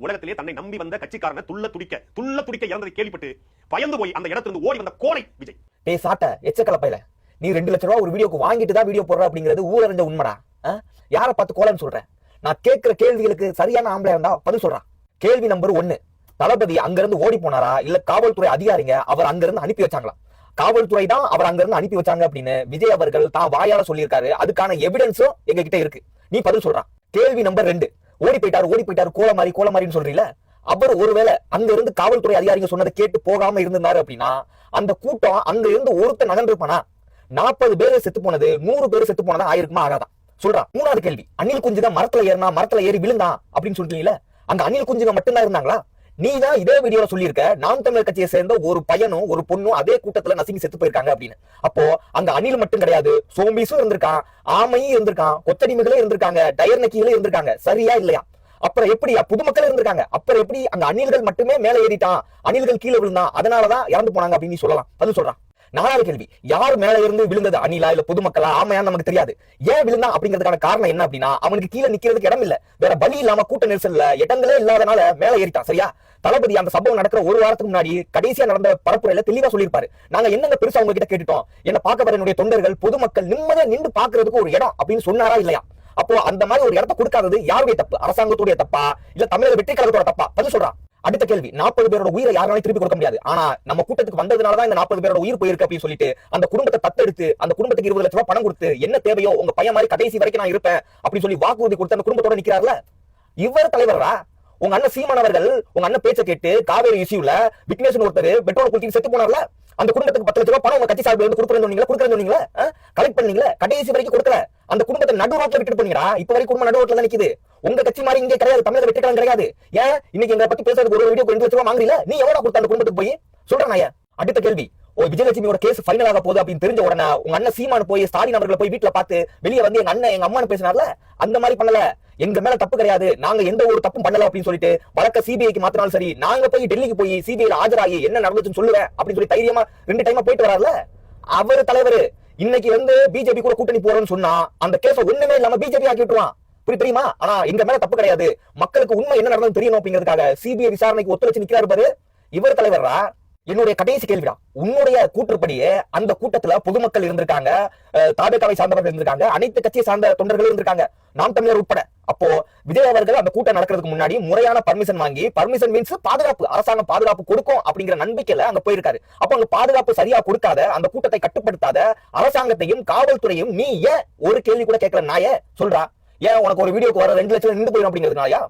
உலகத்திலே தன்னை நம்பி வந்த கட்சிக்காரனை துள்ள துடிக்க இறந்ததை கேள்விப்பட்டு பயந்து போய் அந்த இடத்திலிருந்து ஓடி வந்த கோலை விஜய். டேய் சாட்ட எச்சக்கலப்பையில நீ 2 லட்சம் ரூபாய் ஒரு வீடியோக்கு வாங்கிட்டு தான் வீடியோ போடுற அப்படிங்கிறது ஊரறிஞ்ச உண்மைடா. யாரை பார்த்து கோலன்னு சொல்றேன்? நான் கேட்கிற கேள்விகளுக்கு சரியான ஆம்பளை இருந்தா பதில் சொல்றான். கேள்வி நம்பர் 1, தளபதி அங்கிருந்து ஓடி போனாரா இல்ல காவல்துறை அதிகாரிங்க அவர் அங்கிருந்து அனுப்பி வச்சாங்களா? காவல்துறை தான் அவர் அங்கிருந்து அனுப்பி வச்சாங்க அப்படின்னு விஜய் அவர்கள் தான் வாயால சொல்லியிருக்காரு. அதுக்கான எவிடன்ஸும் எங்க கிட்ட இருக்கு. நீ பதில் சொல்றான். கேள்வி நம்பர் 2, ஓடி போயிட்டாரு கோலமாரின்னு சொல்றீல, அவர் ஒருவேளை அங்க இருந்து காவல்துறை அதிகாரிங்க சொன்னதை கேட்டு போகாம இருந்தாரு அப்படின்னா அந்த கூட்டம் அங்க இருந்து ஒருத்தர் நகர்ந்திருப்பானா? 40 பேர் செத்து போனது 100 பேர் செத்து போனதா ஆயிருக்குமா ஆகாதான் சொல்றான். 3வது கேள்வி, அணில் குஞ்சு தான் மரத்துல ஏறி விழுந்தான் அப்படின்னு சொல்றீங்களா, அங்க அணில் குஞ்சுங்க மட்டும்தான் இருந்தாங்களா? நீ தான் இதே வீடியோல சொல்லியிருக்க நாம் தமிழர் கட்சியை சேர்ந்த ஒரு பையனும் ஒரு பொண்ணும் அதே கூட்டத்துல நசுங்கி செத்து போயிருக்காங்க அப்படின்னு. அப்போ அங்க அணில் மட்டும் கிடையாது, சோம்பிஸும் இருந்திருக்கான், ஆமையும் இருந்திருக்கான், கொத்தடிமைகளே இருந்திருக்காங்க, டயர் நக்கிகளே இருந்திருக்காங்க. சரியா இல்லையா? அப்புறம் எப்படி பொதுமக்கள் இருந்திருக்காங்க, அப்புறம் எப்படி அங்க அணில்கள் மட்டுமே மேல ஏறிட்டான், அணில்கள் கீழே விழுந்தான் அதனாலதான் இறந்து போனாங்க அப்படின்னு நீ சொல்லலாம்? அது சொல்றான். 4வது கேள்வி, யார் மேல இருந்து விழுந்தது, அணிலா இல்ல பொதுமக்களா ஆமையான்னு நமக்கு தெரியாது. ஏன் விழுந்தான் அப்படிங்கிறதுக்கான காரணம் என்ன அப்படின்னா அவனுக்கு கீழே நிக்கிறதுக்கு இடம் இல்ல, வேற வழி இல்லாம கூட்ட நெரிசல்ல இடங்களே இல்லாதனால மேல ஏறிட்டான். சரியா? தளபதி அந்த சம்பவம் நடக்கிற ஒரு வாரத்துக்கு முன்னாடி கடைசியா நடந்த பரப்புரையில தெளிவா சொல்லியிருப்பாரு, நாங்க என்னங்க பெருசா உங்ககிட்ட கேட்டுட்டோம், என்ன பார்க்க வர என்னுடைய தொண்டர்கள் பொதுமக்கள் நிம்மதியா நின்று பாக்குறதுக்கு ஒரு இடம் அப்படின்னு சொன்னாரா இல்லையா? அப்போ அந்த மாதிரி ஒரு இடத்தை கொடுக்காதது யாருடைய தப்பு? அரசாங்கத்துடைய தப்பா இல்ல தமிழக வெற்றி கழகத்தோட தப்பா? பதில் சொல்றான். அடுத்த கேள்வி, 40 பேரோட உயிரை யாராலையும் திருப்பி கொடுக்க முடியாது, ஆனா நம்ம கூட்டத்துக்கு வந்ததுனாலதான் இந்த 40 பேரோட உயிர் போயிருக்கு அப்படின்னு சொல்லிட்டு அந்த குடும்பத்தை தத்தெடுத்து அந்த குடும்பத்துக்கு 20 லட்சம் ரூபாய் பணம் கொடுத்து என்ன தேவையோ உங்க பையன் மாதிரி கடைசி வரைக்கும் நான் இருப்பேன் அப்படின்னு சொல்லி வாக்குறுதி கொடுத்து அந்த குடும்பத்தோட நிக்கிறார்ல, இவர் தலைவரா? உங்க அண்ணன் சீமானவர்கள் உங்க அண்ணன் பேச்ச கேட்டு காவேரி இஷ்யூல விக்னேஷன் ஒருத்தர் பெட்ரோல் குளிச்சு செத்து போனார்ல, அந்த குடும்பத்துக்கு 10 லட்சம் ரூபாய் பணம் உங்க கட்சி சார்பில் இருந்து கொடுக்குறேன்னு கலெக்ட் பண்ணீங்களா? கடைசி வரைக்கும் கொடுக்கல, அந்த குடும்பத்தை நடு ரோட்ல விட்டுட்டு போனீங்களா? இப்ப வரைக்கும் குடும்பம் நடு ரோட்ல தான் நிக்குது. உங்க கட்சி மாதிரி இங்கே கிடையாது, தமிழக வெற்றி கழகம் கிடையாது. ஏன் இன்னைக்கு எங்களை பத்தி பேசுறதுக்கு ஒரு வீடியோ 2 லட்சம் ரூபாய் வாங்குறீங்க? நீ எவ்வளவு கொடுத்த அந்த குடும்பத்துக்கு போய் சொல்றேன். அடுத்த கேள்வி, விஜயலட்சுமியோட கேஸ் ஃபைனல் ஆக போகுது அப்படின்னு தெரிஞ்ச உடனே உங்க அண்ணன் சீமான் போய் ஸ்டாலின் அவர்களை போய் வீட்டுல பார்த்து வெளியே வந்து எங்க அண்ணன் எங்க அம்மான்னு பேசினார்ல, அந்த மாதிரி பண்ணல, எங்க மேல தப்பு கிடையாது, நாங்க எந்த ஒரு தப்பும் பண்ணல அப்படின்னு சொல்லிட்டு வழக்க சிபிஐக்கு மாத்தினாலும் சரி, நாங்க போய் டெல்லிக்கு போய் சிபிஐல ஆஜராகி என்ன நடந்துச்சுன்னு சொல்லுவேன் அப்படின்னு சொல்லி தைரியமா 2 டைமா போயிட்டு வராருல, அவர் தலைவர் இன்னைக்கு வந்து பிஜேபி கூட கூட்டணி போறோம்னு சொன்னா அந்த கேஸ ஒண்ணுமே இல்லாம பிஜேபி ஆக்கி விட்டுருவான். தெரியுமா? ஆனா எங்க மேல தப்பு கிடையாது, மக்களுக்கு உண்மை என்ன நடந்தது தெரியணும் அப்படிங்கிறதுக்காக சிபிஐ விசாரணைக்கு ஒத்துழைச்சு நிக்கிறாரு பாரு, இவர் தலைவரா? என்னுடைய கடைசி கேள்விதான், உன்னுடைய கூற்றுப்படியே அந்த கூட்டத்துல பொதுமக்கள் இருந்திருக்காங்க, தாபேகாவை சார்ந்தவர்கள் இருந்திருக்காங்க, அனைத்து கட்சியை சார்ந்த தொண்டர்கள் இருந்திருக்காங்க, நாம் தமிழர் உட்பட. அப்போ விஜய் அவர்கள் அந்த கூட்டம் நடக்கிறதுக்கு முன்னாடி முறையான பர்மிஷன் வாங்கி, பர்மிஷன் மீன்ஸ் பாதுகாப்பு, அரசாங்கம் பாதுகாப்பு கொடுக்கும் அப்படிங்கிற நம்பிக்கையில அங்க போயிருக்காரு. அப்ப அங்க பாதுகாப்பு சரியா கொடுக்காத, அந்த கூட்டத்தை கட்டுப்படுத்தாத அரசாங்கத்தையும் காவல்துறையும் நீ ஏன் ஒரு கேள்வி கூட கேட்கல? நாயே சொல்றா, ஏன் உனக்கு ஒரு வீடியோக்கு வர 2 லட்சம் நின்று போயிடும் அப்படிங்கிறதுனாலயா?